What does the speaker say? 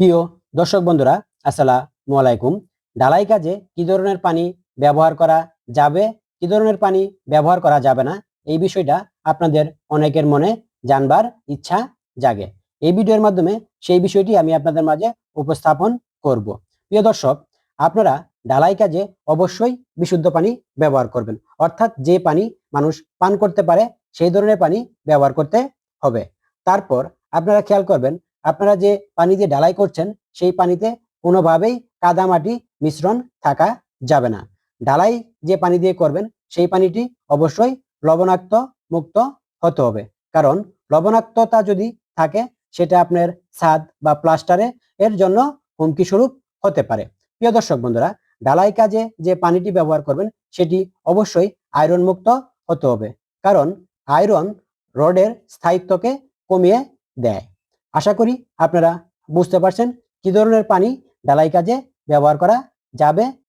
প্রিয় দর্শক বন্ধুরা, আসসালামু আলাইকুম। ঢালাই কাজে কি ধরনের পানি ব্যবহার করা যাবে, কি ধরনের পানি ব্যবহার করা যাবে না, এই বিষয়টা আপনাদের অনেকের মনে জানবার ইচ্ছা জাগে। এই ভিডিওর মাধ্যমে সেই বিষয়টি আমি আপনাদের মাঝে উপস্থাপন করব। প্রিয় দর্শক, আপনারা ঢালাই কাজে অবশ্যই বিশুদ্ধ পানি ব্যবহার করবেন, অর্থাৎ যে পানি মানুষ পান করতে পারে সেই ধরনের পানি ব্যবহার করতে হবে। তারপর আপনারা খেয়াল করবেন, আপনারা যে পানি দিয়ে ঢালাই করছেন সেই পানিতে কোনোভাবেই কাদামাটি মিশ্রণ থাকা যাবে না। ঢালাই যে পানি দিয়ে করবেন সেই পানিটি অবশ্যই লবণাক্ত মুক্ত হতে হবে, কারণ লবণাক্ততা যদি থাকে সেটা আপনার ছাদ বা প্লাস্টারে এর জন্য হুমকি স্বরূপ হতে পারে। প্রিয় দর্শক বন্ধুরা, ঢালাই কাজে যে পানিটি ব্যবহার করবেন সেটি অবশ্যই আয়রন মুক্ত হতে হবে, কারণ আয়রন রডের স্থায়িত্বকে কমিয়ে দেয়। আশা করি আপনারা বুঝতে পারছেন কি ধরনের পানি ঢালাই কাজে ব্যবহার করা যাবে